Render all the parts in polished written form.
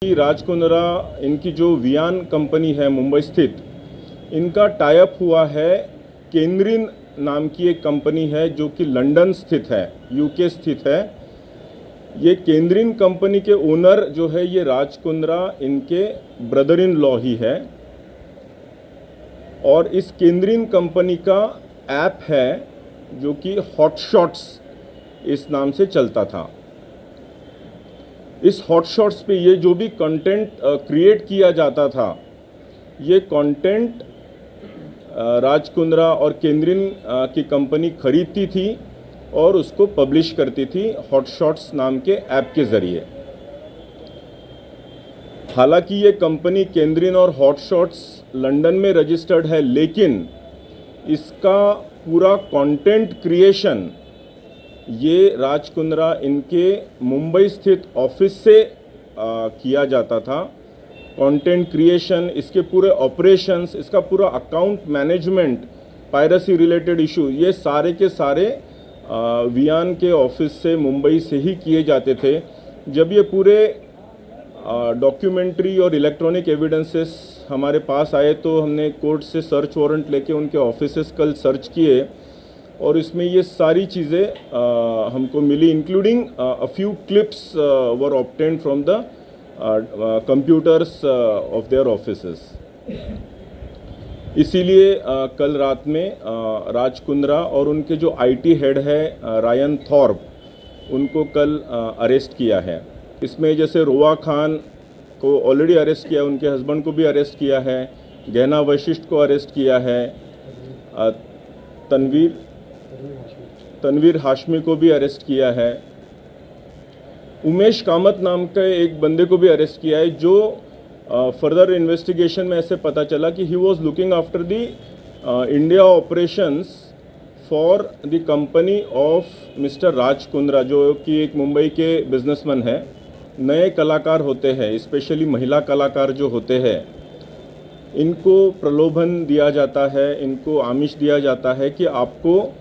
राज कुंद्रा इनकी जो वियान कंपनी है मुंबई स्थित, इनका टाई अप हुआ है केंद्रीन नाम की एक कंपनी है जो कि लंदन स्थित है, यूके स्थित है। ये केंद्रीन कंपनी के ओनर जो है ये राज कुंद्रा इनके ब्रदर इन लॉ ही है। और इस केंद्रीन कंपनी का ऐप है जो कि हॉटशॉट्स इस नाम से चलता था। इस हॉटशॉट्स पे ये जो भी कंटेंट क्रिएट किया जाता था, ये कंटेंट राज कुंद्रा और केंद्रीन की कंपनी खरीदती थी और उसको पब्लिश करती थी हॉटशॉट्स नाम के ऐप के ज़रिए। हालांकि ये कंपनी केंद्रीन और हॉटशॉट्स लंदन में रजिस्टर्ड है, लेकिन इसका पूरा कंटेंट क्रिएशन ये राज कुंद्रा इनके मुंबई स्थित ऑफिस से किया जाता था। कंटेंट क्रिएशन, इसके पूरे ऑपरेशंस, इसका पूरा account management, piracy related issue, ये सारे के सारे वियान के ऑफिस से मुंबई से ही किए जाते थे। जब ये पूरे डॉक्यूमेंट्री और इलेक्ट्रॉनिक एविडेंसेस हमारे पास आए तो हमने कोर्ट से सर्च वारंट लेके उनके ऑफिसेस कल सर्च किए और इसमें ये सारी चीज़ें हमको मिली, including a few clips were obtained from the computers of their offices. इसीलिए कल रात में राज कुंद्रा और उनके जो आईटी हेड है रायन थॉर्प, उनको कल अरेस्ट किया है। इसमें जैसे रोआ खान को ऑलरेडी अरेस्ट किया, उनके हस्बैंड को भी अरेस्ट किया है, गहना वशिष्ठ को अरेस्ट किया है, तनवीर हाशमी को भी अरेस्ट किया है, उमेश कामत नाम के एक बंदे को भी अरेस्ट किया है, जो फर्दर इन्वेस्टिगेशन में ऐसे पता चला कि he was looking after the India operations for the company of Mr Raj Kundra, जो कि एक मुंबई के बिजनेसमैन है। नए कलाकार होते हैं, स्पेशली महिला कलाकार जो होते हैं, इनको प्रलोभन दिया जाता है, इनको आमिष दिया जाता है कि आपको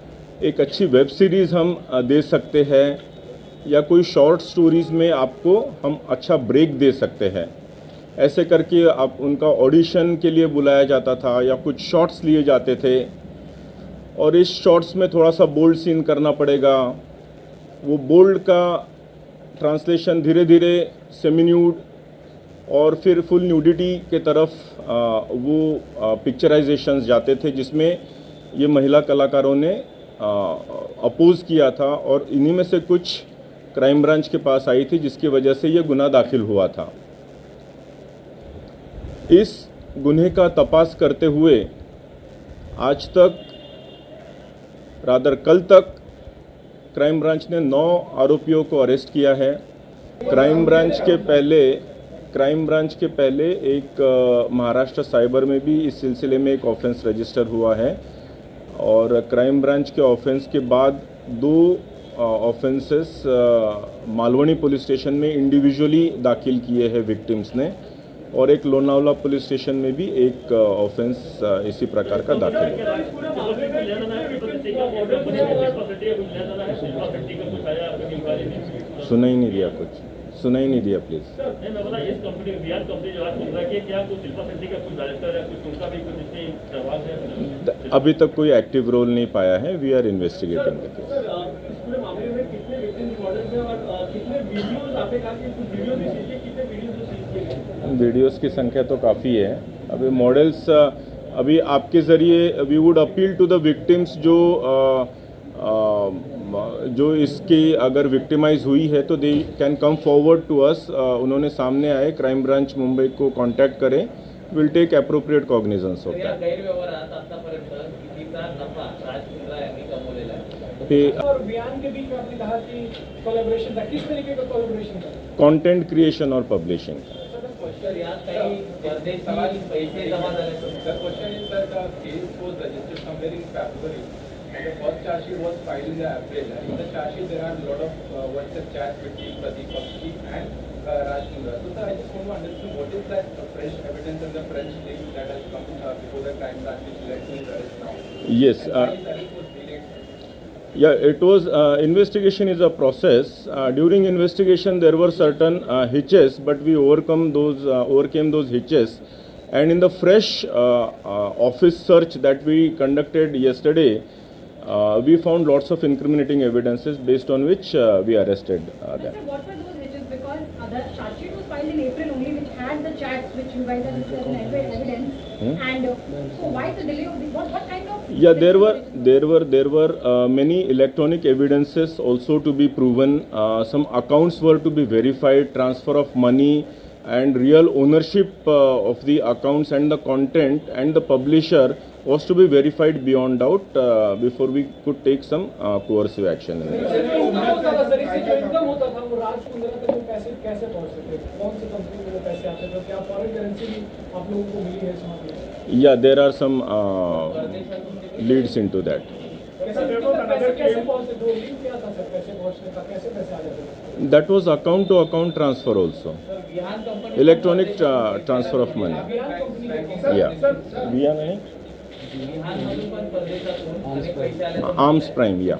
एक अच्छी वेब सीरीज़ हम दे सकते हैं या कोई शॉर्ट स्टोरीज़ में आपको हम अच्छा ब्रेक दे सकते हैं। ऐसे करके आप उनका ऑडिशन के लिए बुलाया जाता था या कुछ शॉर्ट्स लिए जाते थे और इस शॉर्ट्स में थोड़ा सा बोल्ड सीन करना पड़ेगा। वो बोल्ड का ट्रांसलेशन धीरे धीरे सेमी न्यूड और फिर फुल न्यूडिटी के तरफ वो पिक्चराइजेशंस जाते थे, जिसमें ये महिला कलाकारों ने अपोज किया था और इन्हीं में से कुछ क्राइम ब्रांच के पास आई थी, जिसकी वजह से ये गुनाह दाखिल हुआ था। इस गुन्हे का तपास करते हुए आज तक, रादर कल तक, क्राइम ब्रांच ने 9 आरोपियों को अरेस्ट किया है। क्राइम ब्रांच के पहले एक महाराष्ट्र साइबर में भी इस सिलसिले में एक ऑफेंस रजिस्टर हुआ है और क्राइम ब्रांच के ऑफेंस के बाद 2 ऑफेंसेस मालवनी पुलिस स्टेशन में इंडिविजुअली दाखिल किए हैं विक्टिम्स ने और एक लोनावला पुलिस स्टेशन में भी एक ऑफेंस इसी प्रकार का दाखिल है। सुना ही नहीं दिया, कुछ सुना ही नहीं दिया प्लीज। अभी तक कोई एक्टिव रोल नहीं पाया है। We are investigating the case. Videos की संख्या तो काफ़ी है। अभी मॉडल्स, अभी आपके ज़रिए we would appeal to the victims जो इसकी अगर विक्टिमाइज हुई है तो they can come forward to us. उन्होंने सामने आए, क्राइम ब्रांच मुंबई को कांटेक्ट करें, will take appropriate cognizance of that. Content creation और publishing. The first charge sheet was filed in April, and in the charge sheet there are a lot of WhatsApp chats between Pradeep Bakshi and Raj Kunder. So sir, I just want to understand what is that fresh evidence and the fresh link that has come before the crime branch which led to his arrest now? Yes. Yeah, it was investigation is a process. During investigation, there were certain hitches, but we overcame those hitches. And in the fresh office search that we conducted yesterday, we found lots of incriminating evidences based on which we arrested them. Sir, what were those hitches? Because the charge sheet was filed in April only, which had the chats which you guys have listed as evidence. And so why the delay of this? What kind of? Yeah, there were many electronic evidences also to be proven. Some accounts were to be verified, transfer of money, and real ownership of the accounts and the content and the publisher was to be verified beyond doubt before we could take some coercive action. Sir जो income होता था वो राज कुंद्रा तक वो पैसे कैसे पहुंच सकते थे? कौन सी कंपनी में वो पैसे आते थे? क्या फॉरेन करेंसी भी आप लोगों को मिली है इस मामले में? Yeah, there are some leads into that. कैसे पहुंचते थे? लिंक क्या था सर? पैसे पहुंचने का कैसे पैसे आ जाते थे? That was account to account transfer also. Electronic transfer of money. Yeah. Vian hai? Arms Prime, yeah.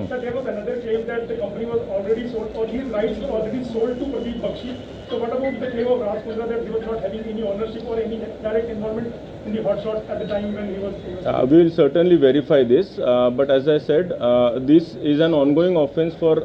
Sir, there was another claim that the company was already sold, or his rights were already sold to Pradeep Bakshi. So what about the claim of Raj Kundra that he was not having any ownership or any direct involvement in the hot shots at the time when he was... We will certainly verify this, but as I said, this is an ongoing offence for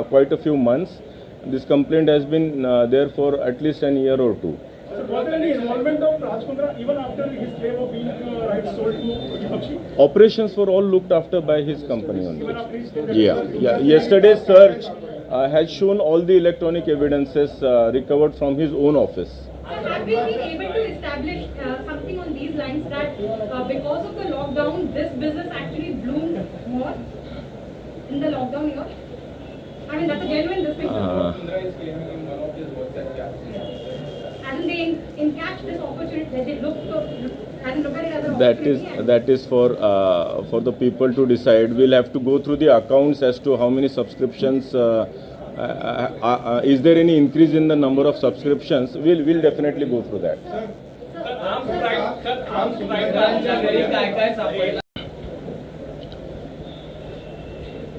quite a few months. This complaint has been there for at least an year or two. So was there any involvement of Raj Kundra even after his claim of being rights sold to Pradeep Bakshi? Operations were all looked after by his company Even only. after his claim? Yeah. Yesterday's search has shown all the electronic evidences recovered from his own office. Sir, have we been able to establish something on these lines that because of the lockdown, this business actually bloomed more in the lockdown year? I mean, that's a genuine distinction. Kundra is claiming in one of his WhatsApp chats. Hasn't they encashed this opportunity? They look at it as an opportunity? That is for the people to decide. We'll have to go through the accounts as to how many subscriptions. Is there any increase in the number of subscriptions? We'll definitely go through that.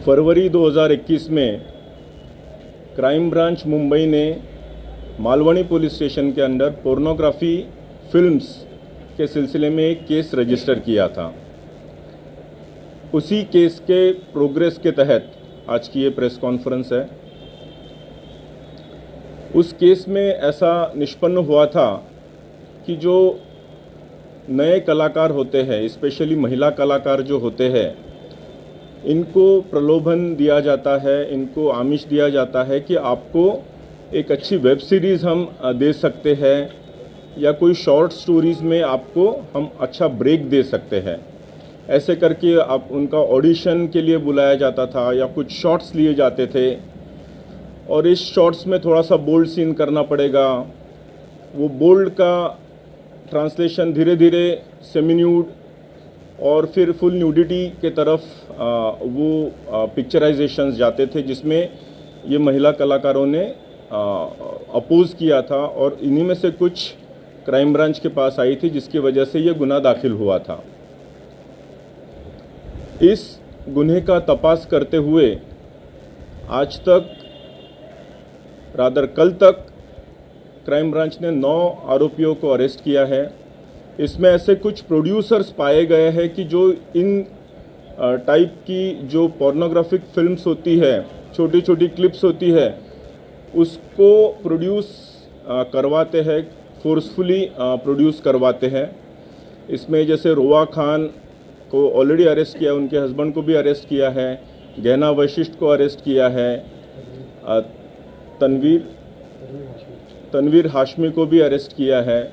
फरवरी 2021 में crime branch Mumbai ने Malvani police station के अंदर pornography films के सिलसिले में एक case register किया था. उसी केस के प्रोग्रेस के तहत आज की ये प्रेस कॉन्फ्रेंस है. उस केस में ऐसा निष्पन्न हुआ था कि जो नए कलाकार होते हैं, स्पेशली महिला कलाकार जो होते हैं, इनको प्रलोभन दिया जाता है, इनको आमिष दिया जाता है कि आपको एक अच्छी वेब सीरीज़ हम दे सकते हैं या कोई शॉर्ट स्टोरीज़ में आपको हम अच्छा ब्रेक दे सकते हैं. ऐसे करके आप उनका ऑडिशन के लिए बुलाया जाता था या कुछ शॉर्ट्स लिए जाते थे और इस शॉर्ट्स में थोड़ा सा बोल्ड सीन करना पड़ेगा. वो बोल्ड का ट्रांसलेशन धीरे धीरे सेमी न्यूड और फिर फुल न्यूडिटी के तरफ वो पिक्चराइजेशंस जाते थे, जिसमें ये महिला कलाकारों ने अपोज किया था और इन्हीं में से कुछ क्राइम ब्रांच के पास आई थी, जिसकी वजह से ये गुनाह दाखिल हुआ था. इस गुन्हे का तपास करते हुए आज तक कल तक क्राइम ब्रांच ने 9 आरोपियों को अरेस्ट किया है. इसमें ऐसे कुछ प्रोड्यूसर्स पाए गए हैं कि जो इन टाइप की जो पोर्नोग्राफिक फिल्म्स होती है, छोटी छोटी क्लिप्स होती है, उसको प्रोड्यूस करवाते हैं, फोर्सफुली प्रोड्यूस करवाते हैं. इसमें जैसे रोआ खान को ऑलरेडी अरेस्ट किया, उनके हस्बैंड को भी अरेस्ट किया है, गहना वशिष्ठ को अरेस्ट किया है, तनवीर हाशमी को भी अरेस्ट किया है,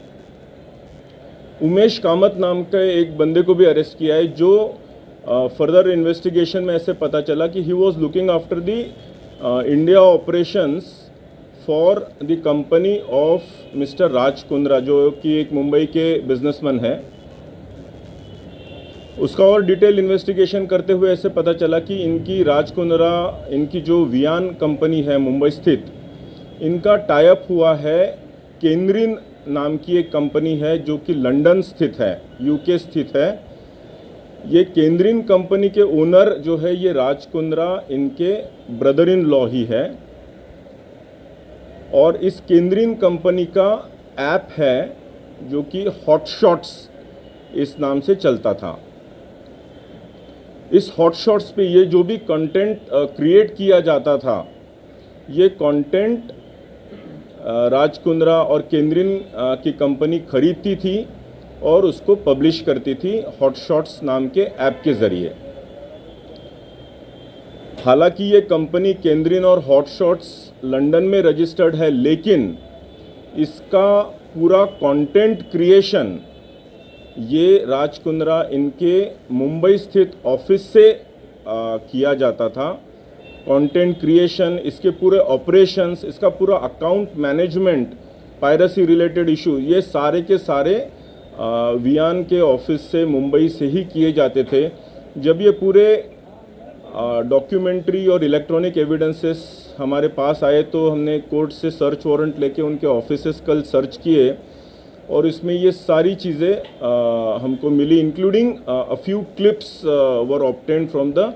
उमेश कामत नाम के एक बंदे को भी अरेस्ट किया है, जो फर्दर इन्वेस्टिगेशन में ऐसे पता चला कि he was looking after the India operations for the company of Mr Raj Kundra, जो कि एक मुंबई के बिजनेसमैन है. उसका और डिटेल इन्वेस्टिगेशन करते हुए ऐसे पता चला कि इनकी राज कुंद्रा, इनकी जो वियान कंपनी है मुंबई स्थित, इनका टाई अप हुआ है केंद्रीन नाम की एक कंपनी है जो कि लंदन स्थित है, यूके स्थित है, ये केंद्रीन कंपनी के ओनर जो है ये राज कुंद्रा इनके ब्रदर इन लॉ ही है और इस केंद्रीन कंपनी का ऐप है जो कि हॉटशॉट्स इस नाम से चलता था। इस हॉटशॉट्स पे ये जो भी कंटेंट क्रिएट किया जाता था ये कंटेंट राज कुंद्रा और केंद्रीन की कंपनी खरीदती थी और उसको पब्लिश करती थी हॉटशॉट्स नाम के ऐप के ज़रिए। हालांकि ये कंपनी केंद्रीन और हॉटशॉट्स लंदन में रजिस्टर्ड है, लेकिन इसका पूरा कंटेंट क्रिएशन ये राज कुंद्रा इनके मुंबई स्थित ऑफिस से किया जाता था। कंटेंट क्रिएशन, इसके पूरे ऑपरेशंस, इसका पूरा account management, piracy related issue, ये सारे के सारे वियान के ऑफिस से मुंबई से ही किए जाते थे। जब ये पूरे डॉक्यूमेंट्री और इलेक्ट्रॉनिक एविडेंसेस हमारे पास आए तो हमने कोर्ट से सर्च वारंट लेके उनके ऑफिसेस कल सर्च किए और इसमें ये सारी चीज़ें हमको मिली, including a few clips were obtained from the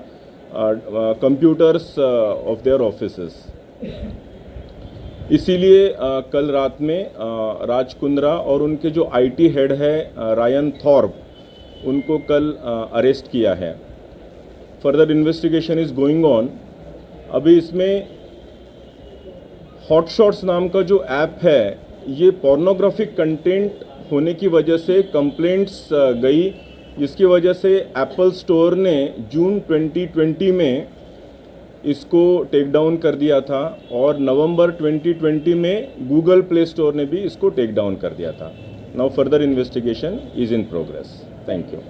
computers of their offices. इसीलिए कल रात में राज कुंद्रा और उनके जो आईटी हेड है रायन थॉर्प, उनको कल अरेस्ट किया है। Further investigation is going on. अभी इसमें हॉटशॉट्स नाम का जो ऐप है ये पोर्नोग्राफिक कंटेंट होने की वजह से कंप्लेंट्स गई, जिसकी वजह से एप्पल स्टोर ने जून 2020 में इसको टेक डाउन कर दिया था और नवंबर 2020 में गूगल प्ले स्टोर ने भी इसको टेक डाउन कर दिया था। Now further investigation is in progress. Thank you.